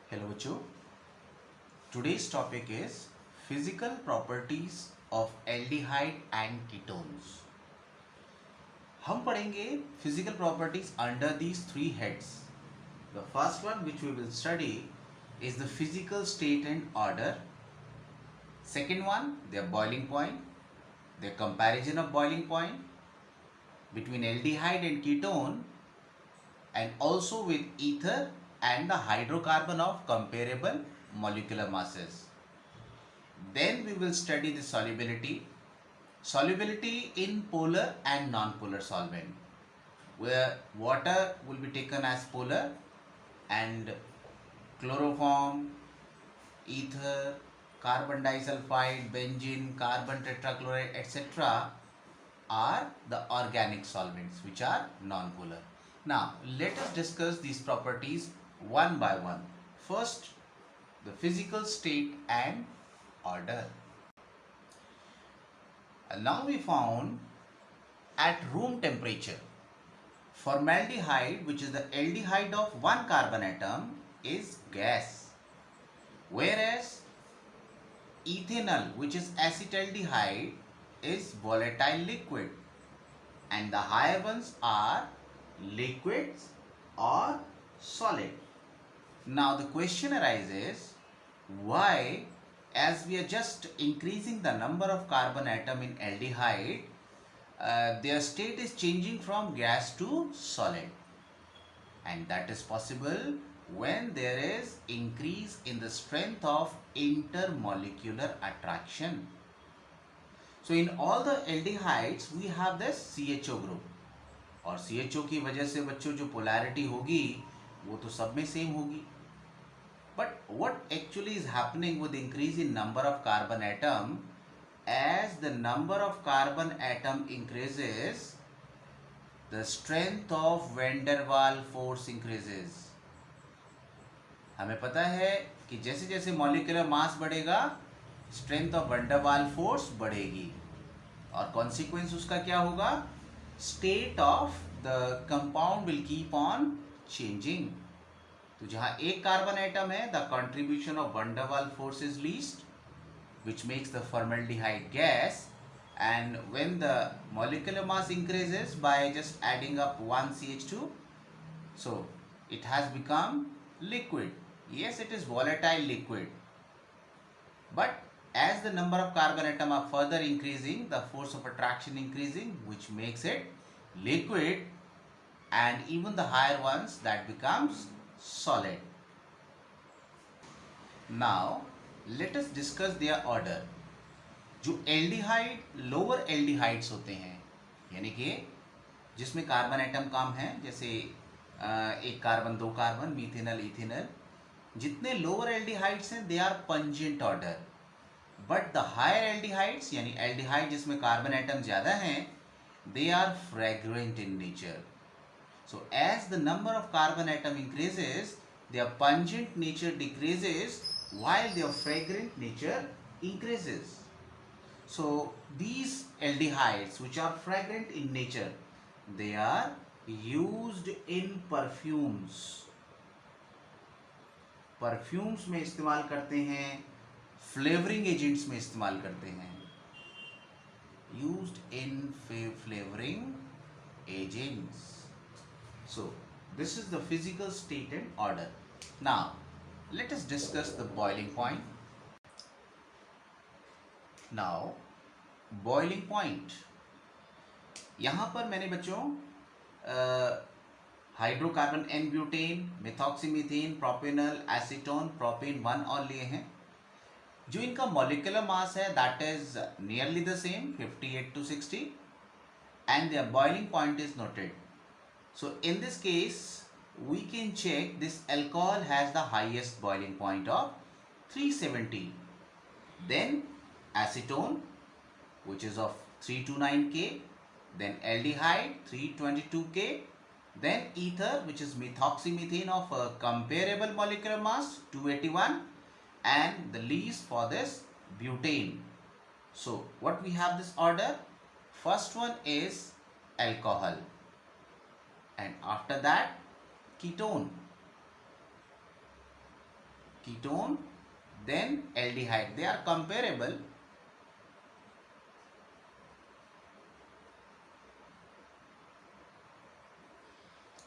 Hello बच्चों, today's topic is physical properties of aldehyde and ketones. हम पढ़ेंगे physical properties under these three heads. The first one which we will study is the physical state and order. Second one, their boiling point, their comparison of boiling point between aldehyde and ketone, and also with ether and the hydrocarbon of comparable molecular masses. Then we will study the solubility in polar and non-polar solvent, where water will be taken as polar and chloroform, ether, carbon disulfide, benzene, carbon tetrachloride, etc. are the organic solvents which are non-polar. Now let us discuss these properties one by one. First, the physical state and order. Now we found at room temperature, formaldehyde, which is the aldehyde of one carbon atom, is gas, whereas ethanol, which is acetaldehyde, is volatile liquid, and the higher ones are liquids or solid. Now the question arises, why, as we are just increasing the number of carbon atom in aldehyde, their state is changing from gas to solid, and that is possible when there is increase in the strength of intermolecular attraction. So in all the aldehydes we have this CHO group, और CHO की वजह से बच्चों जो polarity होगी वो तो सब में सेम होगी. But what actually is happening with increase in number of carbon atom? As the number of carbon atom increases, the strength of van der Waals force increases. हमें पता है कि जैसे जैसे मॉलिक्यूलर मास बढ़ेगा, strength of van der Waals force बढ़ेगी, और consequence उसका क्या होगा? State of the compound will keep on changing. तो जहां एक कार्बन एटम है, the contribution of van der Waals force is least, which makes the formaldehyde gas, and when the molecular mass increases by just adding up one CH2, so it has become liquid. Yes, it is volatile liquid, but as the number of carbon atom are further increasing, the force of attraction increasing, which makes it liquid, and even the higher ones, that becomes solid. Now let us discuss their order. जो aldehyde lower aldehydes होते हैं, यानी कि जिसमें carbon atom कम है, जैसे एक carbon, दो कार्बन, मीथेनल, इथेनल, जितने लोअर एल्डिहाइड्स हैं they are pungent order. But the higher aldehydes, यानी एल्डिहाइड जिसमें कार्बन एटम ज़्यादा हैं, they are fragrant in nature. So as the number of carbon atom increases, their pungent nature decreases while their fragrant nature increases. So these aldehydes which are fragrant in nature, they are used in perfumes. Perfumes में इस्तेमाल करते हैं, flavoring agents में इस्तेमाल करते हैं. Used in flavoring agents. So this is the physical state and order. Now let us discuss the boiling point. Now boiling point, यहाँ पर मैंने बच्चों hydrocarbon n butane, methoxymethane, propanal, acetone, propane 1 और लिए हैं. जो इनका मॉलिक्यूलर मास है that is nearly the same, 58 to 60, and their boiling point is noted. So in this case we can check this alcohol has the highest boiling point of 370, then acetone which is of 329K, then aldehyde 322K, then ether which is methoxymethane of a comparable molecular mass 281, and the least for this butane. So what we have this order, first one is alcohol, and after that ketone, ketone, then aldehyde. They are comparable.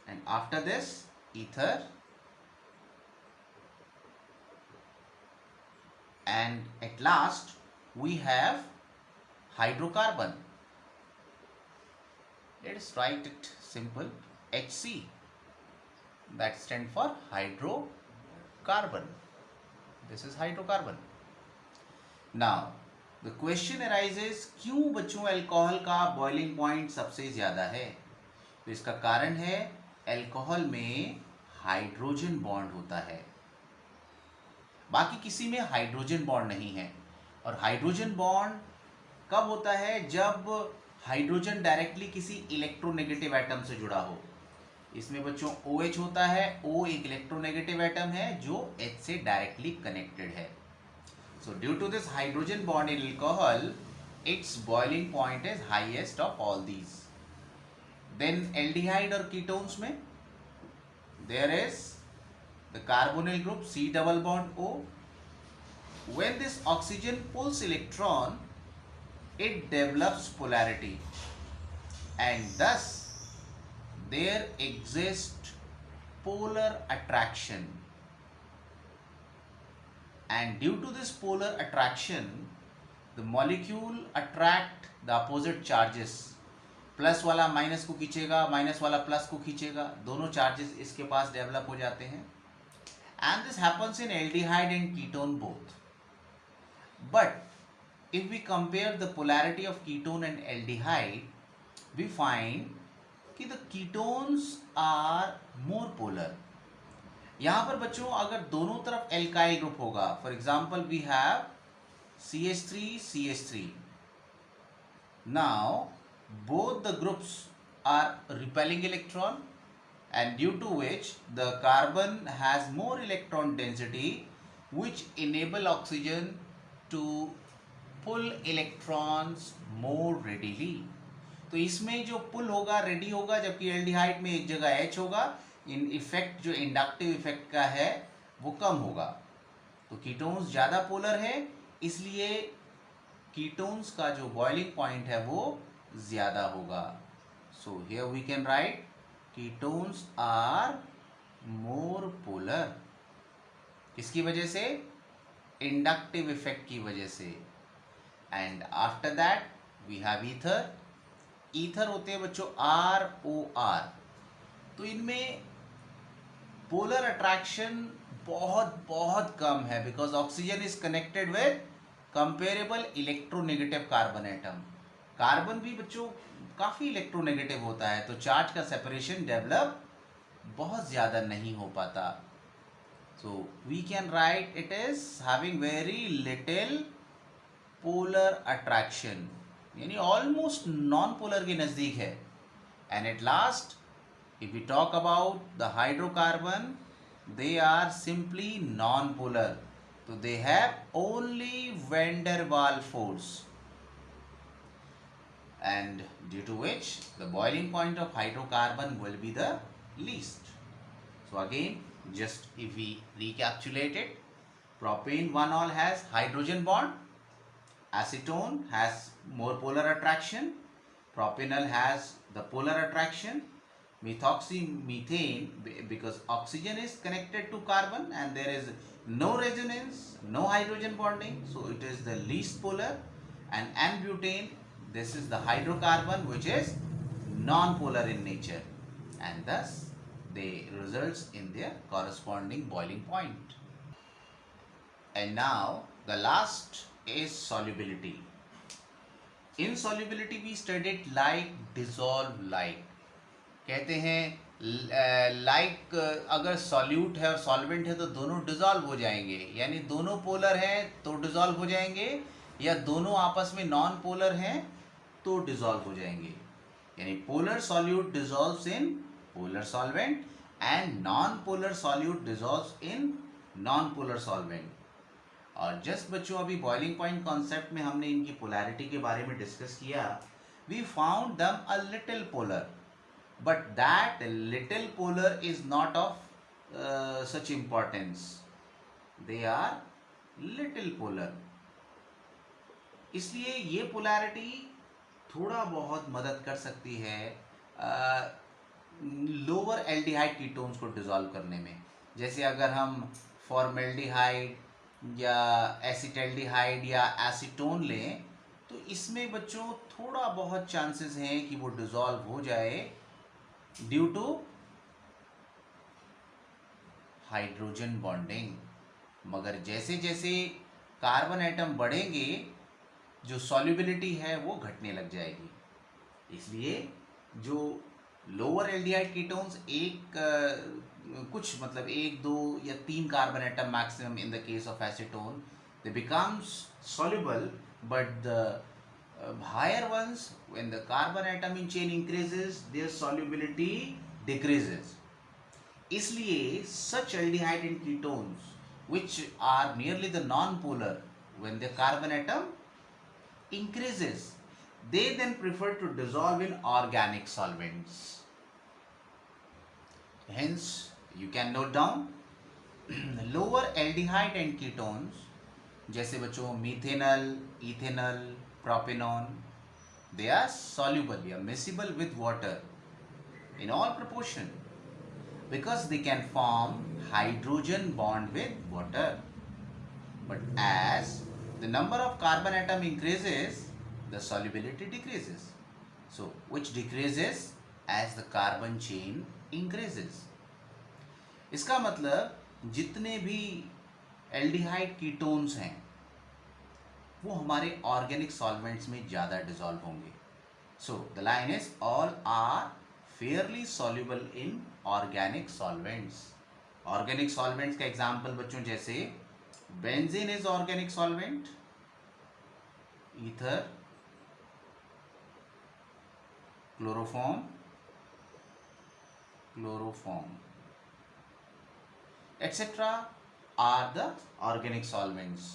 And after this, ether, and at last we have hydrocarbon. Let us write it simple, HC. That stands for hydrocarbon. This is hydrocarbon. Now the question arises, क्यों बच्चों alcohol का boiling point सबसे ज़्यादा है? तो इसका कारण है अल्कोहल में हाइड्रोजन बॉन्ड होता है, बाकी किसी में हाइड्रोजन बॉन्ड नहीं है। और हाइड्रोजन बॉन्ड कब होता है? जब हाइड्रोजन डायरेक्टली किसी इलेक्ट्रोनेगेटिव एटम से जुड़ा हो। इसमें बच्चों OH होता है, O एक इलेक्ट्रोनेगेटिव एटम है जो H से डायरेक्टली कनेक्टेड है। So due to this hydrogen bond in alcohol, its boiling point is highest of all these. Then aldehyde और कीटोन्स में there is the carbonyl group C double bond O. When this oxygen pulls electron, it develops polarity, and thus there exists polar attraction, and due to this polar attraction the molecule attract the opposite charges. Plus वाला minus को खींचेगा, minus वाला plus को खींचेगा, दोनों charges इसके पास develop हो जाते हैं। And this happens in aldehyde and ketone both. But if we compare the polarity of ketone and aldehyde, we find कि the ketones are more polar. यहाँ पर बच्चों अगर दोनों तरफ एल्काइल ग्रुप होगा, for example we have CH3, now both the groups are repelling electron, and due to which the carbon has more electron density, which enable oxygen to pull electrons more readily. तो इसमें जो पुल होगा ready होगा, जबकि aldehyde में एक जगह H होगा, इन इफेक्ट जो इंडक्टिव इफेक्ट का है वो कम होगा। तो कीटोन्स ज़्यादा पोलर है, इसलिए कीटोन्स का जो बॉइलिंग पॉइंट है वो ज़्यादा होगा। So here we can write ketones are more polar. किसकी वजह से? इंडक्टिव इफेक्ट की वजह से। And after that we have ether. Ether होते हैं बच्चों ROR। तो इनमें पोलर अट्रैक्शन बहुत बहुत कम है, because oxygen is connected with comparable electronegative carbon atom. Carbon भी बच्चों काफ़ी इलेक्ट्रोनेगेटिव होता है, तो चार्ज का सेपरेशन डेवलप बहुत ज़्यादा नहीं हो पाता। So we can write it is having very little polar attraction, यानी ऑलमोस्ट नॉन पोलर के नज़दीक है। And at last if we talk about the hydrocarbon, they are simply non-polar, so they have only van der Waals force, and due to which the boiling point of hydrocarbon will be the least. So again, just if we recapitulate it, propane 1-ol has hydrogen bond, acetone has more polar attraction, propanol has the polar attraction, methoxymethane, because oxygen is connected to carbon and there is no resonance, no hydrogen bonding, so it is the least polar. And N-butane, this is the hydrocarbon which is non-polar in nature, and thus they results in their corresponding boiling point. And now the last is solubility. In solubility we studied like, dissolve like. कहते हैं like अगर solute है और solvent है तो दोनों dissolve हो जाएंगे, यानी दोनों पोलर हैं तो डिजॉल्व हो जाएंगे, या दोनों आपस में नॉन पोलर हैं तो डिजॉल्व हो जाएंगे। यानी polar solute dissolves in polar solvent and non polar solute dissolves in non polar solvent. और जस्ट बच्चों अभी बॉइलिंग पॉइंट कॉन्सेप्ट में हमने इनकी पोलैरिटी के बारे में डिस्कस किया। We found them a little polar, but that little polar is not of such importance. they are little polar. इसलिए ये पोलैरिटी थोड़ा बहुत मदद कर सकती है लोअर एल्डिहाइड कीटोन्स को डिसॉल्व करने में. जैसे अगर हम फॉर्मेल्डिहाइड या एसिटल्डिहाइड या एसीटोन लें तो इसमें बच्चों थोड़ा बहुत चांसेस हैं कि वो डिसॉल्व हो जाए ड्यू टू हाइड्रोजन बॉन्डिंग. मगर जैसे जैसे कार्बन एटम बढ़ेंगे जो सॉल्युबिलिटी है वो घटने लग जाएगी. इसलिए जो लोअर एल्डिहाइड कीटोन्स कुछ मतलब एक दो या तीन carbon atom maximum in the case of acetone they becomes soluble, but the higher ones, when the carbon atom in chain increases, their solubility decreases. इसलिए such aldehyde and ketones which are nearly the non-polar, when the carbon atom increases, they then prefer to dissolve in organic solvents. Hence, you can note down lower aldehyde and ketones जैसे बच्चों methanal, ethanal, propanone, they are soluble या miscible with water in all proportion because they can form hydrogen bond with water. But as the number of carbon atom increases, the solubility decreases. So, which decreases as the carbon chain increases. इसका मतलब जितने भी aldehyde ketones हैं वो हमारे organic solvents में ज़्यादा dissolve होंगे. So the line is all are fairly soluble in organic solvents. Organic solvents का एग्जांपल बच्चों जैसे benzene is organic solvent, ether, chloroform etc. are the organic solvents.